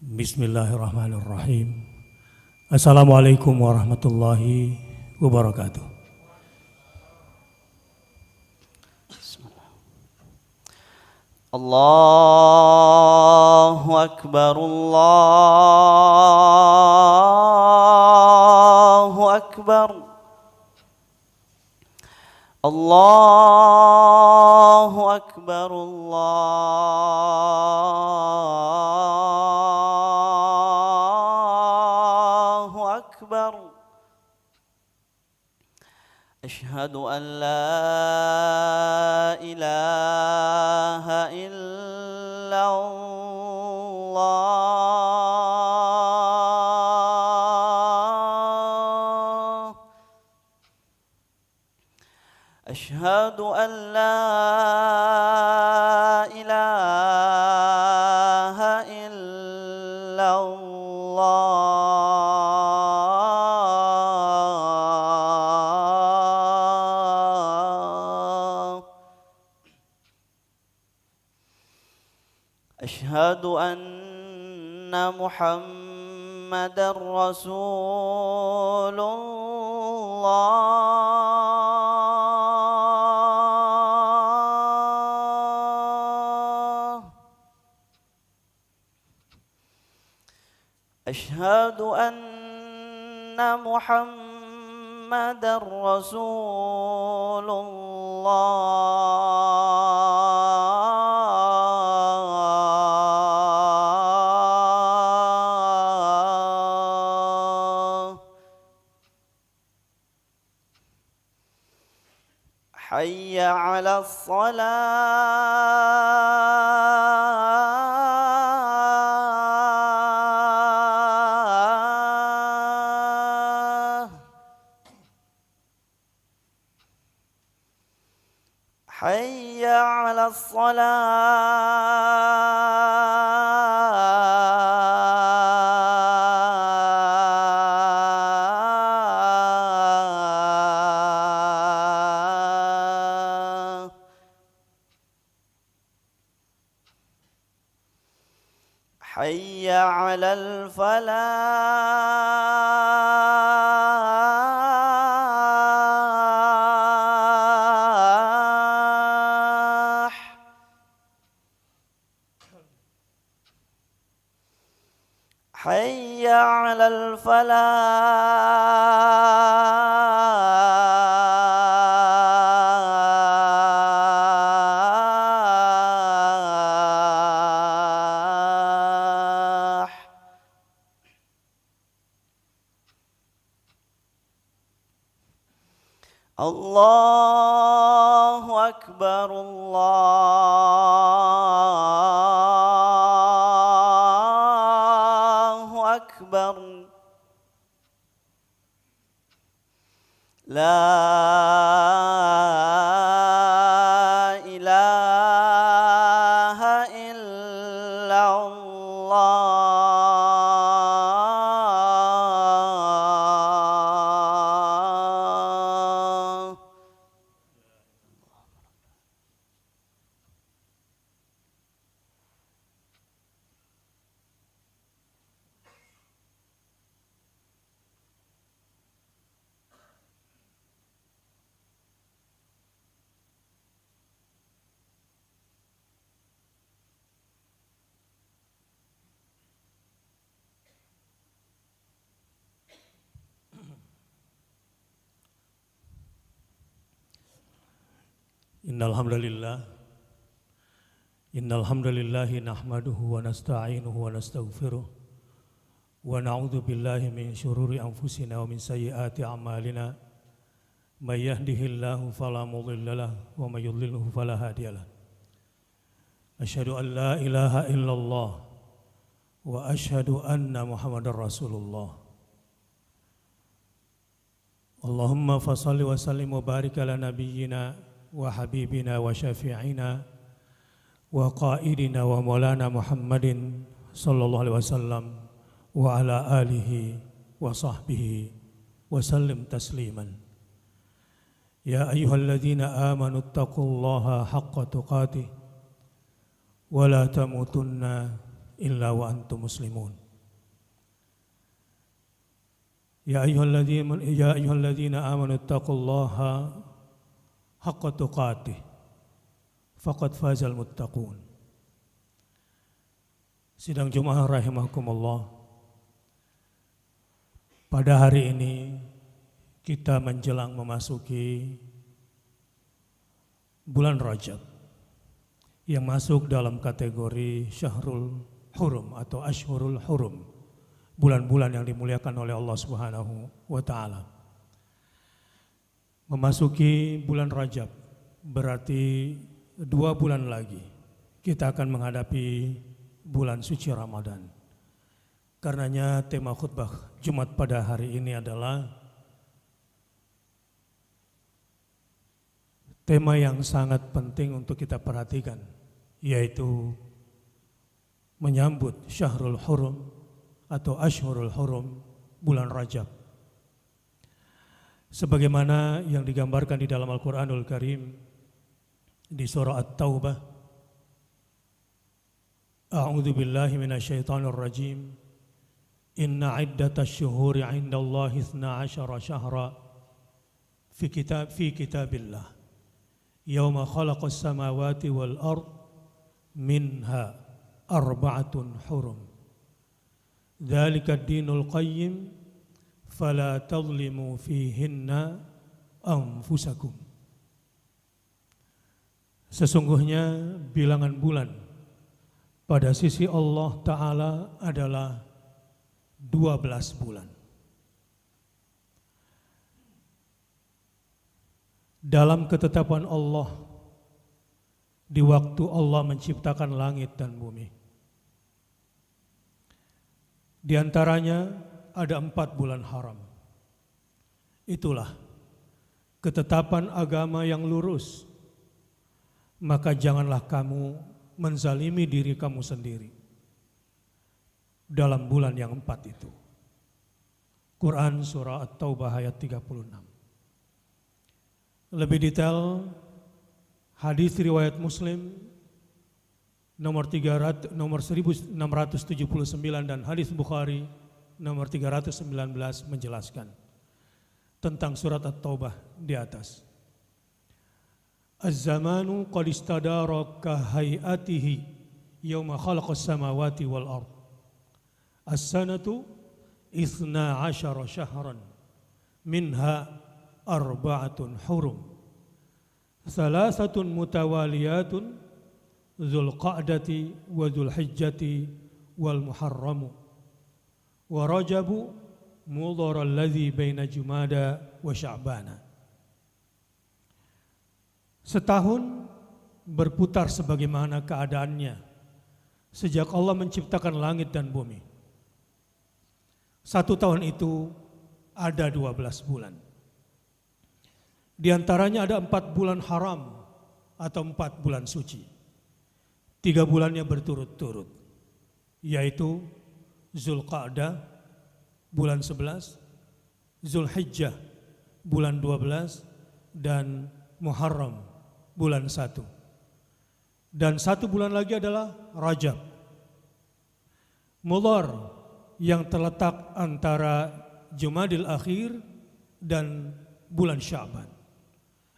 Bismillahirrahmanirrahim. Assalamualaikum warahmatullahi wabarakatuh. Allahu Akbar, Allahu Akbar, Allahu Akbar, Allahu Akbar. Asyhadu an la ilaha illallah. Asyhadu an la ilaha illallah. Asyhadu anna Muhammadar Rasulullah. Asyhadu anna Muhammadar Rasulullah. Hayya 'alas shalah. Hayya 'alas shalah. Hayya 'alal falah. Hayya 'alal falah. Allahu Akbar, Allahu Akbar. La ilaha illallah. Innal hamdalillahi nahmaduhu wa nasta'inuhu wa nastaghfiruh wa na'udzu billahi min syururi anfusina wa min sayyiati a'malina. May yahdihillahu fala mudhillalah wa may yudlilhu fala hadiyalah. Asyhadu an la ilaha illallah wa asyhadu anna Muhammadar Rasulullah. Allahumma fassalli wa sallim wa barik ala nabiyyina wa habibina wa syafi'ina wa qaidina wa maulana Muhammadin sallallahu alaihi wasallam wa ala alihi wa sahbihi wa sallim tasliman. Ya ayyuhalladzina amanu taqullaha haqqa tuqatih wa la tamutunna إلا وأنتم مسلمون. يا أيها الذين آمنوا اتقوا الله حق تقاته فقد فاز المتقون. Sidang Jumat rahimakumullah. Pada hari ini kita menjelang memasuki bulan Rajab yang masuk dalam kategori Syahrul Hurum atau Ashhurul Hurum, bulan-bulan yang dimuliakan oleh Allah Subhanahu wa taala. Memasuki bulan Rajab berarti 2 bulan lagi kita akan menghadapi bulan suci Ramadan. Karenanya tema khutbah Jumat pada hari ini adalah tema yang sangat penting untuk kita perhatikan, yaitu menyambut Syahrul Hurum atau Ashhurul Hurum, bulan Rajab. Sebagaimana yang digambarkan di dalam Al-Quranul Karim di surah At-Taubah, A'udzu billahi minasyaitonir rajim. Inna iddatash syuhuri 'indallahi 12 syahra fi kitabillah. Yauma khalaqas samawati wal ard minha arba'atun hurum. Dzalika ad-dinul qayyim fala tadhlimu fihinna anfusakum. Sesungguhnya bilangan bulan pada sisi Allah Ta'ala adalah 12 bulan. Dalam ketetapan Allah, di waktu Allah menciptakan langit dan bumi, di antaranya ada 4 bulan haram. Itulah ketetapan agama yang lurus. Maka janganlah kamu menzalimi diri kamu sendiri dalam bulan yang 4 itu. Quran surah At-Taubah ayat 36. Lebih detail, hadis riwayat Muslim nomor 1679 dan hadis Bukhari nomor 319 menjelaskan tentang surat At-Taubah di atas. Az-zamanu qad istadara ka hayatihi yauma khalaqas samawati wal ard. As-sanatu 12 syahran minha arba'atun hurum. Salasatun mutawaliyatun Dzulqa'dati wa Dzulhijjati wal Muharramu wa Rajabu mudhar alladzi baina Jumada wa Sya'bana. Setahun berputar sebagaimana keadaannya sejak Allah menciptakan langit dan bumi. 1 tahun itu ada 12 bulan. Di antaranya ada 4 bulan haram atau 4 bulan suci. 3 bulannya berturut-turut, yaitu Dzulqa'dah bulan 11, Dzulhijjah bulan 12, dan Muharram bulan 1. Dan 1 bulan lagi adalah Rajab. Mudhar yang terletak antara Jumadil Akhir dan bulan Sya'ban.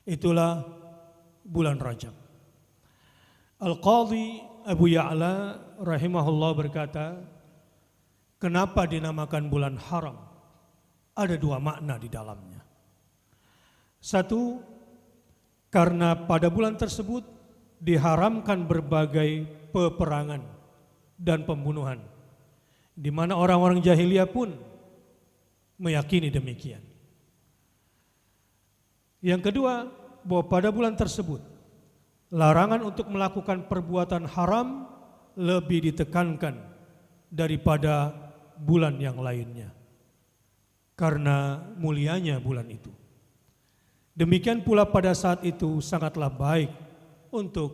Itulah bulan Rajab. Al-Qadhi Abu Ya'la rahimahullah berkata, kenapa dinamakan bulan haram? Ada 2 makna di dalamnya. 1, karena pada bulan tersebut diharamkan berbagai peperangan dan pembunuhan, di mana orang-orang jahiliyah pun meyakini demikian. Yang kedua, bahwa pada bulan tersebut larangan untuk melakukan perbuatan haram lebih ditekankan daripada bulan yang lainnya, karena mulianya bulan itu. Demikian pula pada saat itu sangatlah baik untuk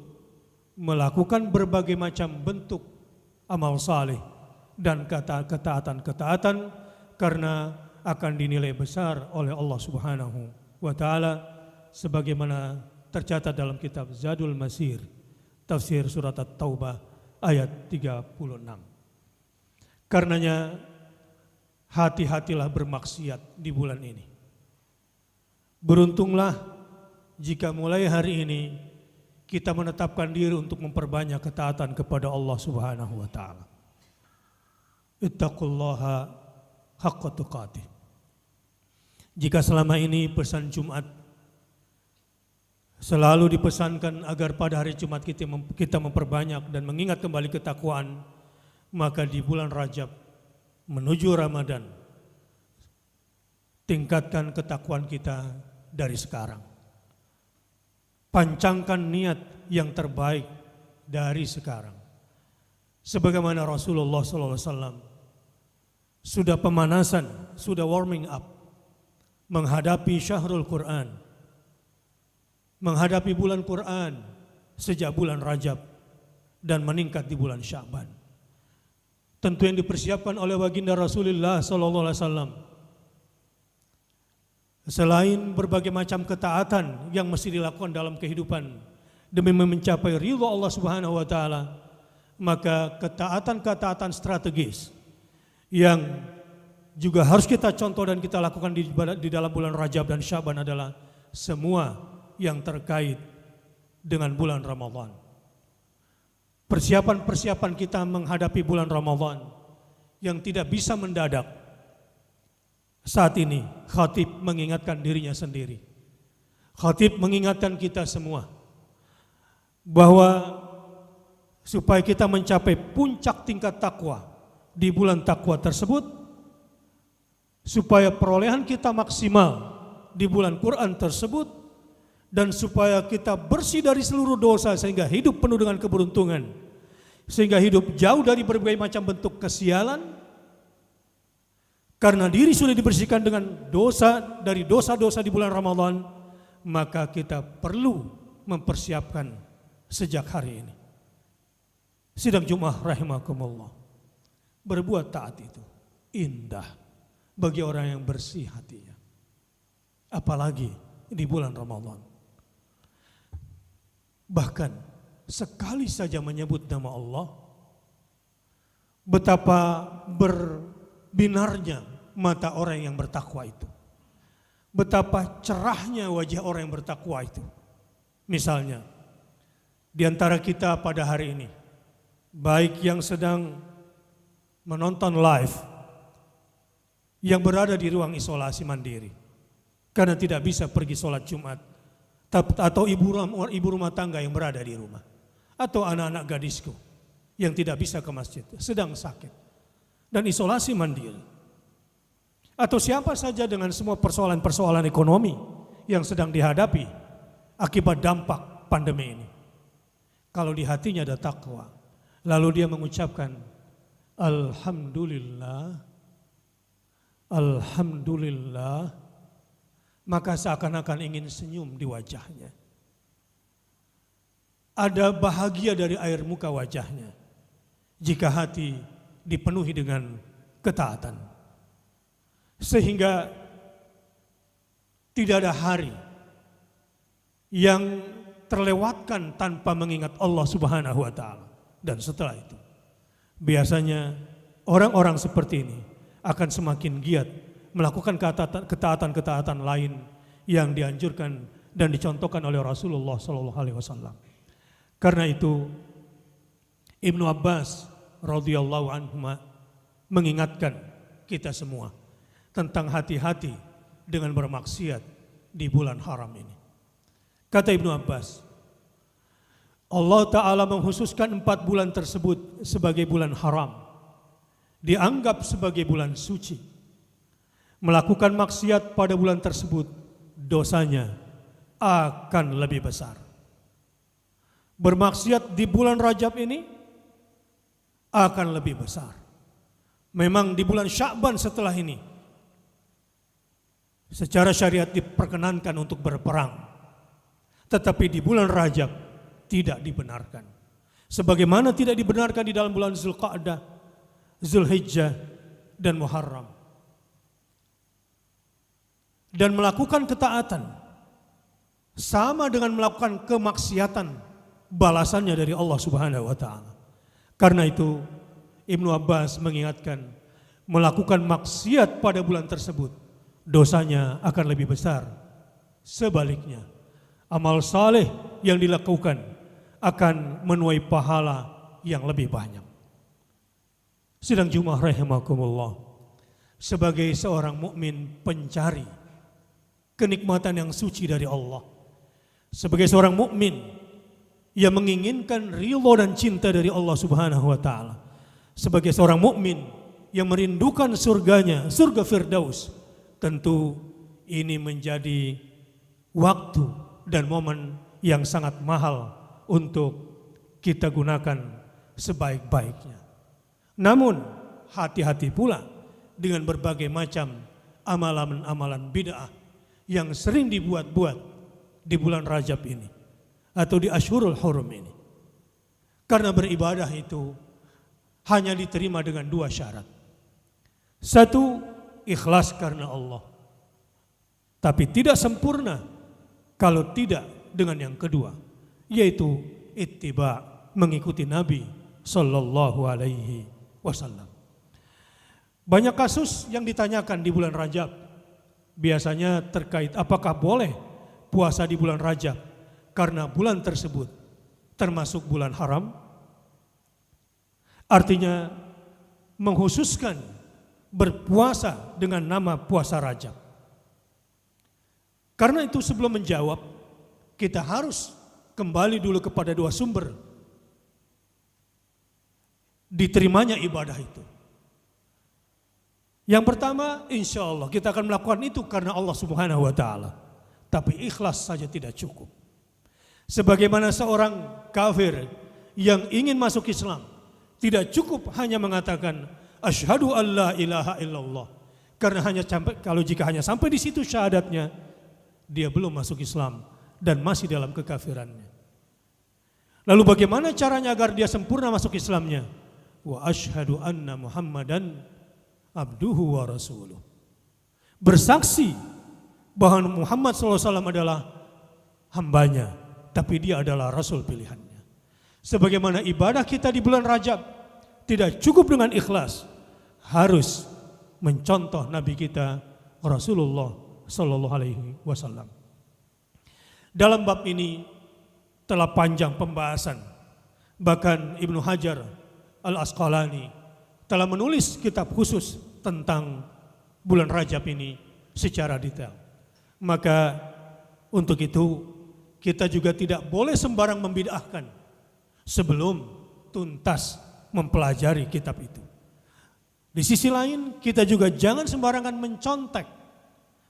melakukan berbagai macam bentuk amal saleh dan ketaatan-ketaatan, karena akan dinilai besar oleh Allah Subhanahu wa taala, sebagaimana tercatat dalam kitab Zadul Masir tafsir surat At-Taubah ayat 36. Karenanya hati-hatilah bermaksiat di bulan ini. Beruntunglah jika mulai hari ini kita menetapkan diri untuk memperbanyak ketaatan kepada Allah Subhanahu wa taala. Ittaqullaha haqqa tuqatih. Jika selama ini pesan Jumat selalu dipesankan agar pada hari Jumat kita memperbanyak dan mengingat kembali ketakwaan, maka di bulan Rajab menuju Ramadan tingkatkan ketakwaan kita dari sekarang. Pancangkan niat yang terbaik dari sekarang. Sebagaimana Rasulullah SAW sudah pemanasan, sudah warming up menghadapi syahrul Quran, menghadapi bulan Quran sejak bulan Rajab dan meningkat di bulan Sya'ban. Tentu yang dipersiapkan oleh baginda Rasulullah SAW selain berbagai macam ketaatan yang mesti dilakukan dalam kehidupan demi mencapai ridha Allah Subhanahu wa taala, maka ketaatan-ketaatan strategis yang juga harus kita contoh dan kita lakukan di dalam bulan Rajab dan Sya'ban adalah semua yang terkait dengan bulan Ramadan. Persiapan-persiapan kita menghadapi bulan Ramadan yang tidak bisa mendadak. Saat ini khatib mengingatkan dirinya sendiri. Khatib mengingatkan kita semua bahwa supaya kita mencapai puncak tingkat takwa di bulan takwa tersebut, supaya perolehan kita maksimal di bulan Quran tersebut, dan supaya kita bersih dari seluruh dosa sehingga hidup penuh dengan keberuntungan, sehingga hidup jauh dari berbagai macam bentuk kesialan, karena diri sudah dibersihkan dengan dosa dari dosa-dosa di bulan Ramadan, maka kita perlu mempersiapkan sejak hari ini. Sidang Jumat rahimakumullah, berbuat taat itu indah bagi orang yang bersih hatinya, apalagi di bulan Ramadan. Bahkan sekali saja menyebut nama Allah, betapa berbinarnya mata orang yang bertakwa itu, betapa cerahnya wajah orang yang bertakwa itu. Misalnya di antara kita pada hari ini, baik yang sedang menonton live, yang berada di ruang isolasi mandiri karena tidak bisa pergi sholat Jumat, atau ibu rumah tangga yang berada di rumah, atau anak-anak gadisku yang tidak bisa ke masjid, sedang sakit dan isolasi mandiri, atau siapa saja dengan semua persoalan-persoalan ekonomi yang sedang dihadapi akibat dampak pandemi ini. Kalau di hatinya ada takwa, lalu dia mengucapkan Alhamdulillah, Alhamdulillah, maka seakan-akan ingin senyum di wajahnya. Ada bahagia dari air muka wajahnya jika hati dipenuhi dengan ketaatan. Sehingga tidak ada hari yang terlewatkan tanpa mengingat Allah Subhanahu wa taala. Dan setelah itu, biasanya orang-orang seperti ini akan semakin giat melakukan ketaatan-ketaatan lain yang dianjurkan dan dicontohkan oleh Rasulullah SAW. Karena itu Ibnu Abbas radhiyallahu anhu mengingatkan kita semua tentang hati-hati dengan bermaksiat di bulan haram ini. Kata Ibnu Abbas, Allah Ta'ala mengkhususkan 4 bulan tersebut sebagai bulan haram, dianggap sebagai bulan suci. Melakukan maksiat pada bulan tersebut, dosanya akan lebih besar. Bermaksiat di bulan Rajab ini akan lebih besar. Memang di bulan Sya'ban setelah ini, secara syariat diperkenankan untuk berperang, tetapi di bulan Rajab tidak dibenarkan. Sebagaimana tidak dibenarkan di dalam bulan Zulqa'dah, Zulhijjah, dan Muharram. Dan melakukan ketaatan sama dengan melakukan kemaksiatan, balasannya dari Allah Subhanahu wa taala. Karena itu Ibnu Abbas mengingatkan, melakukan maksiat pada bulan tersebut, dosanya akan lebih besar. Sebaliknya, amal saleh yang dilakukan akan menuai pahala yang lebih banyak. Sidang Jumat rahimakumullah, sebagai seorang mukmin pencari kenikmatan yang suci dari Allah, sebagai seorang mukmin yang menginginkan ridho dan cinta dari Allah Subhanahu wa taala, sebagai seorang mukmin yang merindukan surganya, surga Firdaus, tentu ini menjadi waktu dan momen yang sangat mahal untuk kita gunakan sebaik-baiknya. Namun hati-hati pula dengan berbagai macam amalan-amalan bid'ah yang sering dibuat-buat di bulan Rajab ini atau di Ashhurul Hurum ini. Karena beribadah itu hanya diterima dengan dua syarat. Satu, ikhlas karena Allah. Tapi tidak sempurna kalau tidak dengan yang kedua, yaitu ittiba, mengikuti Nabi sallallahu alaihi wasallam. Banyak kasus yang ditanyakan di bulan Rajab, biasanya terkait apakah boleh puasa di bulan Rajab karena bulan tersebut termasuk bulan haram. Artinya menghususkan berpuasa dengan nama puasa Rajab. Karena itu sebelum menjawab, kita harus kembali dulu kepada dua sumber diterimanya ibadah itu. Yang pertama, insya Allah kita akan melakukan itu karena Allah Subhanahu wa taala. Tapi ikhlas saja tidak cukup. Sebagaimana seorang kafir yang ingin masuk Islam, tidak cukup hanya mengatakan asyhadu alla ilaha illallah. Karena jika hanya sampai di situ syahadatnya, dia belum masuk Islam dan masih dalam kekafirannya. Lalu bagaimana caranya agar dia sempurna masuk Islamnya? Wa asyhadu anna Muhammadan abduhu wa rasuluh. Bersaksi bahwa Muhammad SAW adalah hambanya, tapi dia adalah rasul pilihannya. Sebagaimana ibadah kita di bulan Rajab tidak cukup dengan ikhlas, harus mencontoh Nabi kita Rasulullah Sallallahu Alaihi Wasallam. Dalam bab ini telah panjang pembahasan. Bahkan Ibnu Hajar Al-Asqalani telah menulis kitab khusus tentang bulan Rajab ini secara detail. Maka untuk itu kita juga tidak boleh sembarang membid'ahkan sebelum tuntas mempelajari kitab itu. Di sisi lain kita juga jangan sembarangan mencontek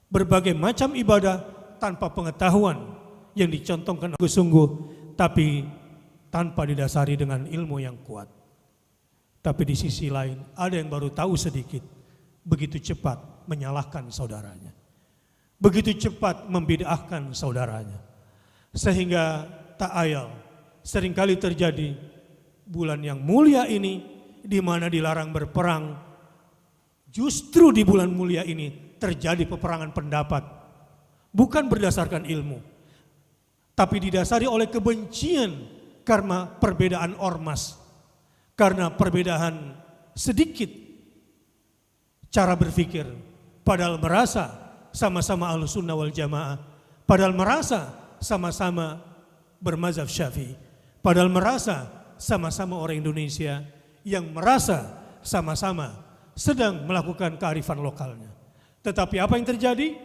berbagai macam ibadah tanpa pengetahuan yang dicontohkan sungguh, tapi tanpa didasari dengan ilmu yang kuat. Tapi di sisi lain ada yang baru tahu sedikit, begitu cepat menyalahkan saudaranya, begitu cepat membid'ahkan saudaranya, sehingga tak ayal seringkali terjadi bulan yang mulia ini di mana dilarang berperang, justru di bulan mulia ini terjadi peperangan pendapat, bukan berdasarkan ilmu, tapi didasari oleh kebencian karena perbedaan ormas, karena perbedaan sedikit cara berpikir, padahal merasa sama-sama Ahlussunnah wal Jamaah, padahal merasa sama-sama bermazhab Syafi'i, padahal merasa sama-sama orang Indonesia yang merasa sama-sama sedang melakukan kearifan lokalnya. Tetapi apa yang terjadi?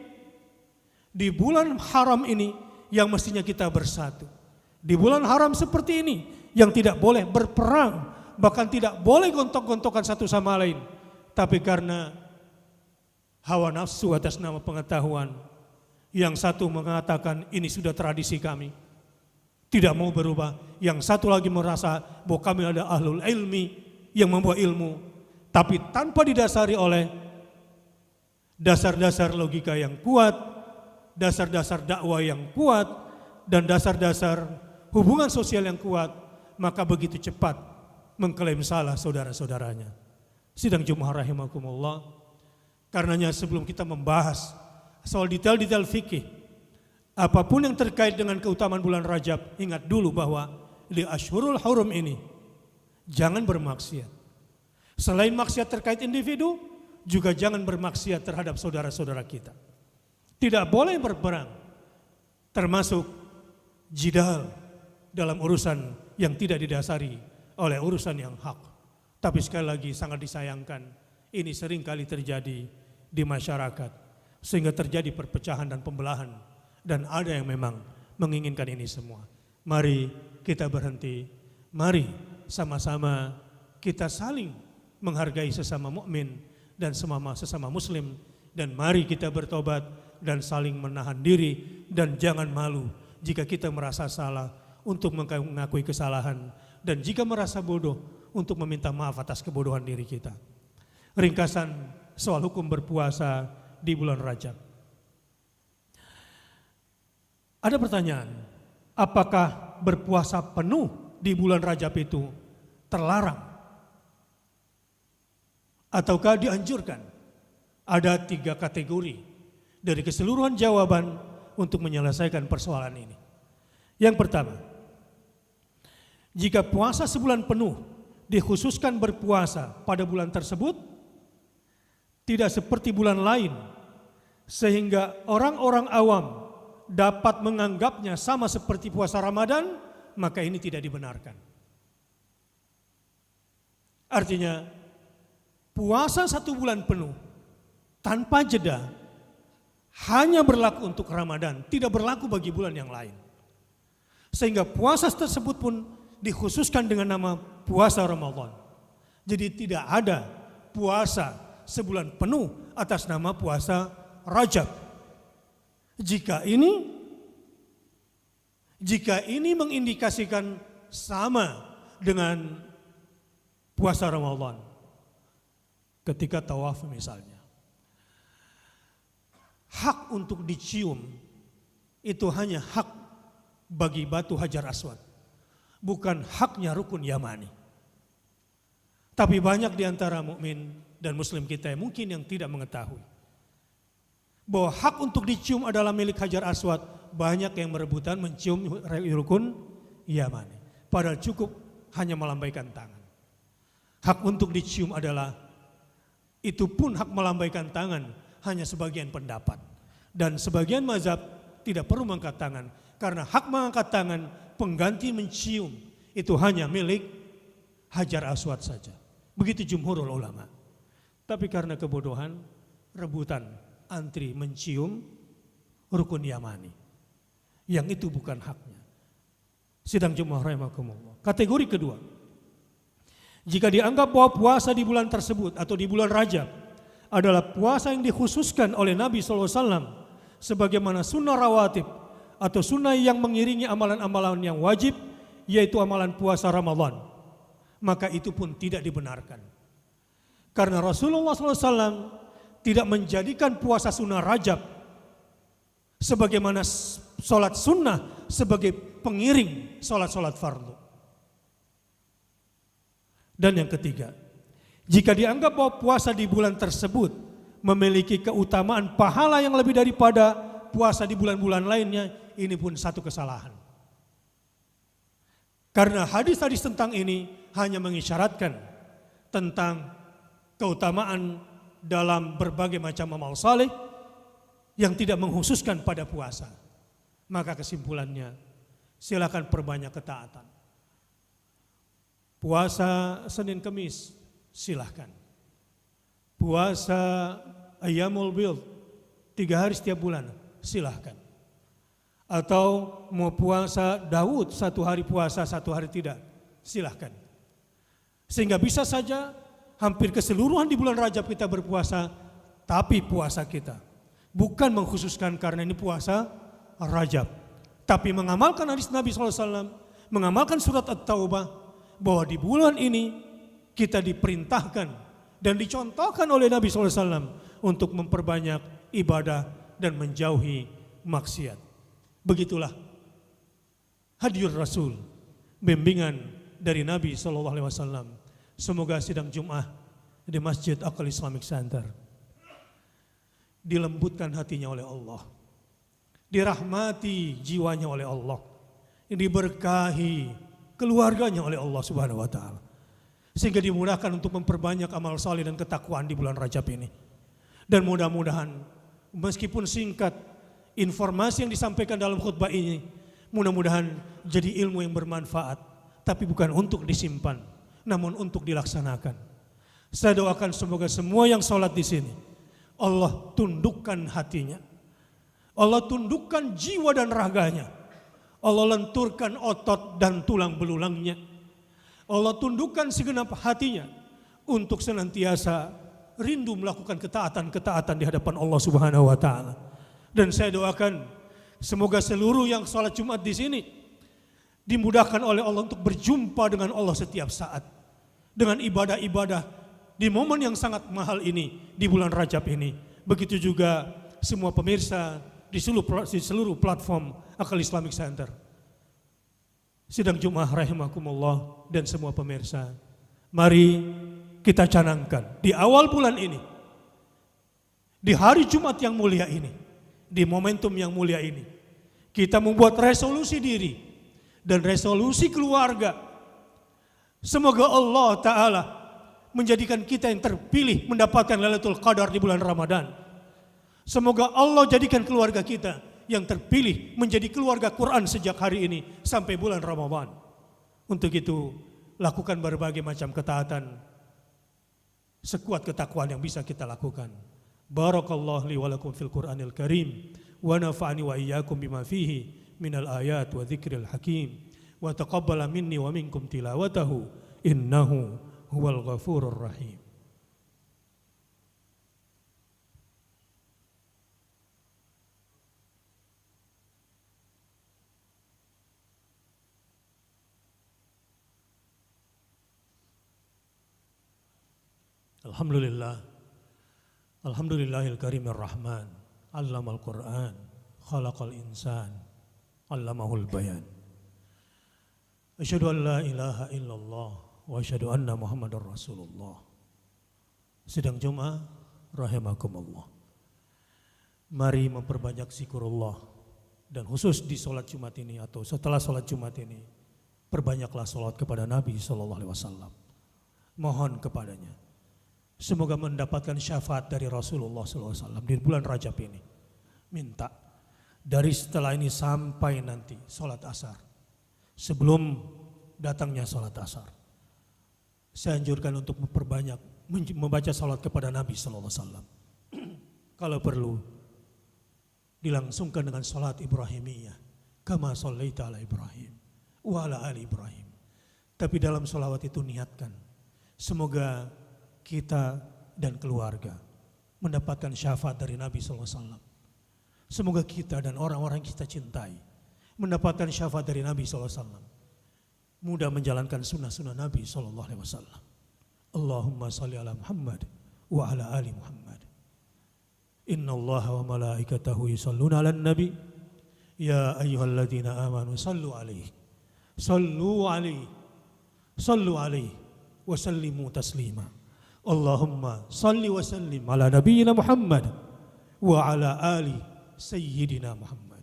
Di bulan haram ini yang mestinya kita bersatu. Di bulan haram seperti ini yang tidak boleh berperang, bahkan tidak boleh gontok-gontokan satu sama lain. Tapi karena hawa nafsu atas nama pengetahuan, yang satu mengatakan ini sudah tradisi kami, tidak mau berubah. Yang satu lagi merasa bahwa kami ada ahlul ilmi yang membawa ilmu, tapi tanpa didasari oleh dasar-dasar logika yang kuat, dasar-dasar dakwah yang kuat, dan dasar-dasar hubungan sosial yang kuat, maka begitu cepat mengklaim salah saudara-saudaranya. Sidang Jumat rahimakumullah, karenanya sebelum kita membahas soal detail-detail fikih, apapun yang terkait dengan keutamaan bulan Rajab, ingat dulu bahwa di Ashhurul Hurum ini jangan bermaksiat. Selain maksiat terkait individu, juga jangan bermaksiat terhadap saudara-saudara kita. Tidak boleh berperang, termasuk jidal dalam urusan yang tidak didasari oleh urusan yang hak. Tapi sekali lagi sangat disayangkan, ini sering kali terjadi di masyarakat, sehingga terjadi perpecahan dan pembelahan, dan ada yang memang menginginkan ini semua. Mari kita berhenti, mari sama-sama kita saling menghargai sesama mukmin dan sesama muslim, dan mari kita bertobat dan saling menahan diri, dan jangan malu jika kita merasa salah untuk mengakui kesalahan, dan jika merasa bodoh untuk meminta maaf atas kebodohan diri kita. Ringkasan soal hukum berpuasa di bulan Rajab. Ada pertanyaan, apakah berpuasa penuh di bulan Rajab itu terlarang ataukah dianjurkan? Ada 3 kategori dari keseluruhan jawaban untuk menyelesaikan persoalan ini. Yang pertama, jika puasa sebulan penuh dikhususkan berpuasa pada bulan tersebut, tidak seperti bulan lain, sehingga orang-orang awam dapat menganggapnya sama seperti puasa Ramadan, maka ini tidak dibenarkan. Artinya, puasa 1 bulan penuh tanpa jeda hanya berlaku untuk Ramadan, tidak berlaku bagi bulan yang lain. Sehingga puasa tersebut pun dikhususkan dengan nama puasa Ramadan. Jadi tidak ada puasa sebulan penuh atas nama puasa Rajab. Jika ini mengindikasikan sama dengan puasa Ramadan, ketika tawaf misalnya, hak untuk dicium itu hanya hak bagi batu Hajar Aswad, bukan haknya rukun Yamani. Tapi banyak di antara mukmin dan muslim kita mungkin yang tidak mengetahui bahwa hak untuk dicium adalah milik Hajar Aswad. Banyak yang merebutan mencium rukun Yamani, padahal cukup hanya melambaikan tangan. Hak untuk dicium adalah, itu pun hak melambaikan tangan hanya sebagian pendapat, dan sebagian mazhab tidak perlu mengangkat tangan, karena hak mengangkat tangan pengganti mencium itu hanya milik Hajar Aswad saja. Begitu jumhurul ulama. Tapi karena kebodohan, rebutan antri mencium rukun Yamani, yang itu bukan haknya. Sidang Jumat rahimakumullah. Kategori kedua, jika dianggap bahwa puasa di bulan tersebut atau di bulan Rajab adalah puasa yang dikhususkan oleh Nabi SAW sebagaimana sunnah rawatib atau sunnah yang mengiringi amalan-amalan yang wajib, yaitu amalan puasa Ramadan, maka itu pun tidak dibenarkan. Karena Rasulullah SAW tidak menjadikan puasa sunnah Rajab sebagaimana sholat sunnah sebagai pengiring sholat-sholat fardu. Dan yang ketiga, jika dianggap bahwa puasa di bulan tersebut memiliki keutamaan pahala yang lebih daripada puasa di bulan-bulan lainnya, ini pun satu kesalahan. Karena hadis-hadis tentang ini hanya mengisyaratkan tentang keutamaan dalam berbagai macam amal saleh yang tidak mengkhususkan pada puasa. Maka kesimpulannya, silakan perbanyak ketaatan. Puasa Senin Kemis, silahkan. Puasa Ayyamul Bid 3 hari setiap bulan, silahkan. Atau mau puasa Daud 1 hari puasa 1 hari tidak, silahkan. Sehingga bisa saja hampir keseluruhan di bulan Rajab kita berpuasa, tapi puasa kita bukan mengkhususkan karena ini puasa Rajab, tapi mengamalkan hadis Nabi SAW, mengamalkan surat At-Taubah, bahwa di bulan ini kita diperintahkan dan dicontohkan oleh Nabi SAW untuk memperbanyak ibadah dan menjauhi maksiat. Begitulah hadiur Rasul, bimbingan dari Nabi SAW. Semoga sidang Jum'ah di Masjid Aqal Islamic Center dilembutkan hatinya oleh Allah, dirahmati jiwanya oleh Allah, diberkahi keluarganya oleh Allah Subhanahu wa taala. sehingga dimudahkan untuk memperbanyak amal saleh dan ketakwaan di bulan Rajab ini. Dan mudah-mudahan meskipun singkat informasi yang disampaikan dalam khutbah ini mudah-mudahan jadi ilmu yang bermanfaat, tapi bukan untuk disimpan, namun untuk dilaksanakan. Saya doakan semoga semua yang sholat di sini Allah tundukkan hatinya, Allah tundukkan jiwa dan raganya, Allah lenturkan otot dan tulang belulangnya, Allah tundukkan segenap hatinya untuk senantiasa rindu melakukan ketaatan-ketaatan di hadapan Allah Subhanahu wa taala. Dan saya doakan semoga seluruh yang sholat Jumat di sini dimudahkan oleh Allah untuk berjumpa dengan Allah setiap saat dengan ibadah-ibadah di momen yang sangat mahal ini di bulan Rajab ini. Begitu juga semua pemirsa di seluruh platform Akal Islamic Center. Sidang Jumat rahimakumullah dan semua pemirsa, mari kita canangkan di awal bulan ini, di hari Jumat yang mulia ini, di momentum yang mulia ini, kita membuat resolusi diri dan resolusi keluarga. Semoga Allah Ta'ala menjadikan kita yang terpilih mendapatkan Lailatul Qadar di bulan Ramadan. Semoga Allah jadikan keluarga kita yang terpilih menjadi keluarga Quran sejak hari ini sampai bulan Ramadan. Untuk itu, lakukan berbagai macam ketaatan sekuat ketakwaan yang bisa kita lakukan. Barakallahu li wa lakum fil Qur'anil Karim wa nafa'ani wa iyyakum bima fihi minal ayat wa dzikril hakim wa taqabbala minni wa minkum tilawatahu innahu huwal ghafurur rahim. Alhamdulillah, alhamdulillahil karimir rahman, allamal Qur'an, khalaqal insan, allamahul bayan. Asyhadu an la ilaha illallah wa asyhadu anna Muhammadar Rasulullah. Sidang Jumat rahimakumullah. Mari memperbanyak zikrullah dan khusus di salat Jumat ini atau setelah salat Jumat ini perbanyaklah salat kepada Nabi sallallahu alaihi wasallam. Mohon kepadanya semoga mendapatkan syafaat dari Rasulullah SAW di bulan Rajab ini. Minta dari setelah ini sampai nanti sholat asar. Sebelum datangnya sholat asar, saya anjurkan untuk memperbanyak membaca sholat kepada Nabi SAW. Kalau perlu dilangsungkan dengan sholat Ibrahimiyah, kama shallaita ala Ibrahim wa ala ali Ibrahim. Tapi dalam sholawat itu niatkan semoga kita dan keluarga mendapatkan syafaat dari Nabi SAW. Semoga kita dan orang-orang yang kita cintai mendapatkan syafaat dari Nabi SAW. Mudah menjalankan sunnah-sunnah Nabi SAW. Allahumma salli ala Muhammad wa ala ali Muhammad. Inna Allah wa malaikatahu yusalluna ala nabi. Ya ayyuhalladzina amanu sallu alaihi. Sallu alaihi. Sallu alaihi. Wa sallimu taslima. Allahumma salli wa sallim ala nabiyyina Muhammad wa ala ali sayyidina Muhammad.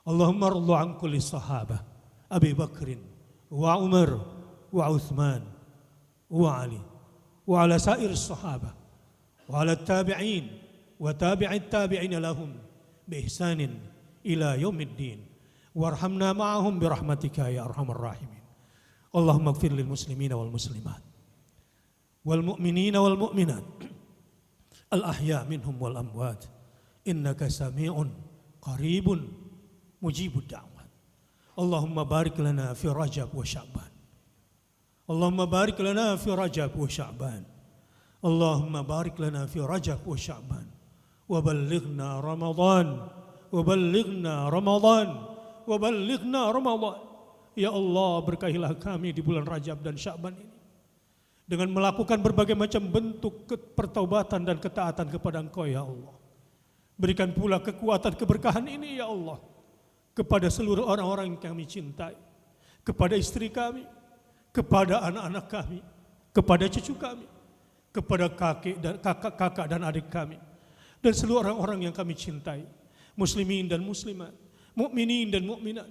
Allahumma radu an kulli sahabah Abi Bakrin wa Umar wa Uthman wa Ali wa ala sair sahabah wa ala tabi'in wa tabi'it tabi'in lahum bi ihsanin ila yaumiddin warhamna ma'ahum bi rahmatika ya arhamar rahimin. Allahumma ighfir lil muslimina wal muslimat wal mu'minina wal mu'minat al ahya minhum wal amwat innaka sami'un qaribun mujibud da'wat. Allahumma barik lana fi Rajab wa Sya'ban. Allahumma barik lana fi Rajab wa Sya'ban. Allahumma barik lana fi Rajab wa Sya'ban. Wa ballighna Ramadan. Wa ballighna Ramadan. Wa ballighna Ramadan. Ya Allah, berkahilah kami di bulan Rajab dan Sya'ban ini dengan melakukan berbagai macam bentuk pertaubatan dan ketaatan kepada Engkau ya Allah. Berikan pula kekuatan keberkahan ini ya Allah kepada seluruh orang-orang yang kami cintai, kepada istri kami, kepada anak-anak kami, kepada cucu kami, kepada kakak dan adik kami, dan seluruh orang-orang yang kami cintai, muslimin dan muslimat, mukminin dan mukminat.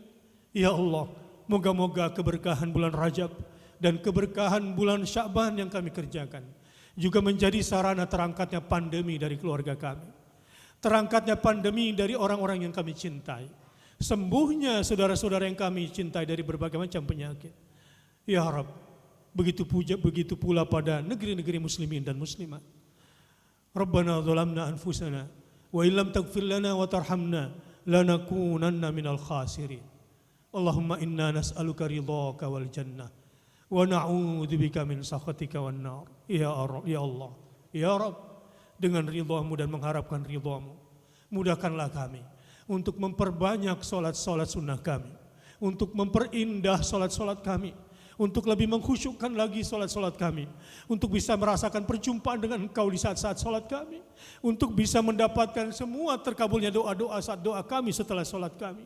Ya Allah, moga-moga keberkahan bulan Rajab dan keberkahan bulan Sya'ban yang kami kerjakan juga menjadi sarana terangkatnya pandemi dari keluarga kami, terangkatnya pandemi dari orang-orang yang kami cintai, sembuhnya saudara-saudara yang kami cintai dari berbagai macam penyakit. Ya Rabb, begitu pula pada negeri-negeri muslimin dan muslimat. Rabbana zalamna anfusana wa illam taghfir lana wa tarhamna lanakunanna minal khasirin. Allahumma inna nas'aluka ridhaka wal jannah wa na'udzubika min sakhatika wan nar. Ya Allah, ya Rabb, dengan ridhamu dan mengharapkan ridhamu, mudahkanlah kami untuk memperbanyak solat-solat sunnah kami, untuk memperindah solat-solat kami, untuk lebih mengkhusyukkan lagi solat-solat kami, untuk bisa merasakan perjumpaan dengan Engkau di saat-saat solat kami, untuk bisa mendapatkan semua terkabulnya doa-doa saat doa kami setelah solat kami.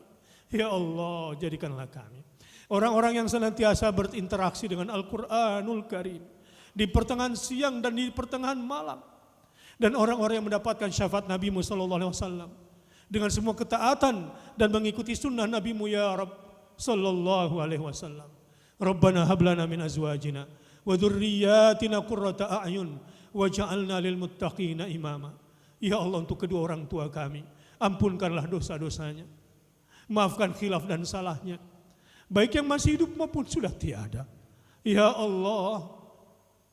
Ya Allah, jadikanlah kami orang-orang yang senantiasa berinteraksi dengan Al-Quranul Karim di pertengahan siang dan di pertengahan malam, dan orang-orang yang mendapatkan syafaat Nabi-Mu sallallahu alaihi wasallam dengan semua ketaatan dan mengikuti sunnah Nabi-Mu ya Rabb sallallahu alaihi wasallam. Rabbana hab lana min azwajina wa dzurriyyatina qurrata a'yun waj'alna lil muttaqina imama. Ya Allah, untuk kedua orang tua kami, ampunkanlah dosa-dosanya, maafkan khilaf dan salahnya, baik yang masih hidup maupun sudah tiada. Ya Allah,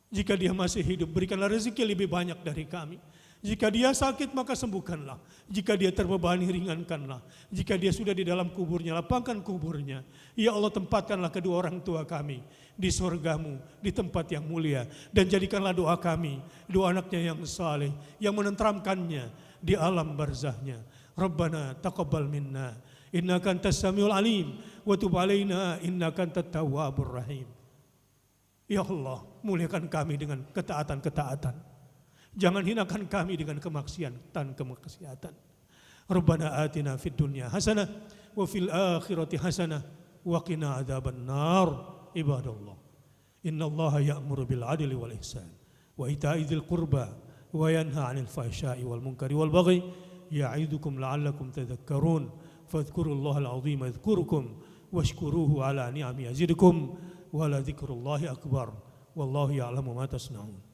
jika dia masih hidup, berikanlah rezeki lebih banyak dari kami. Jika dia sakit, maka sembuhkanlah. Jika dia terbebani, ringankanlah. Jika dia sudah di dalam kuburnya, lapangkan kuburnya. Ya Allah, tempatkanlah kedua orang tua kami di surgamu, di tempat yang mulia. Dan jadikanlah doa kami, doa anaknya yang saleh, yang menenteramkannya di alam barzahnya. Rabbana taqabbal minna innaka antas samiul alim wa tub alaina innaka antat tawwabur rahim. Ya Allah, muliakan kami dengan ketaatan-ketaatan. Jangan hinakan kami dengan kemaksiatan. Rabbana atina fid dunya hasanah wa fil akhirati hasanah wa qina adzaban nar. Ibadallah, innallaha ya'muru bil adli wal ihsan wa ita'i dzil qurba wa yanha 'anil fahsya'i wal munkari wal baghi ya'idukum la'allakum tadhakkarun. Fadhkurullahal 'azima yadhkurukum washkuruhu 'ala ni'amihi yazidkum wa la dzikrullahi akbar. Wallahu ya'lamu ma tasna'un.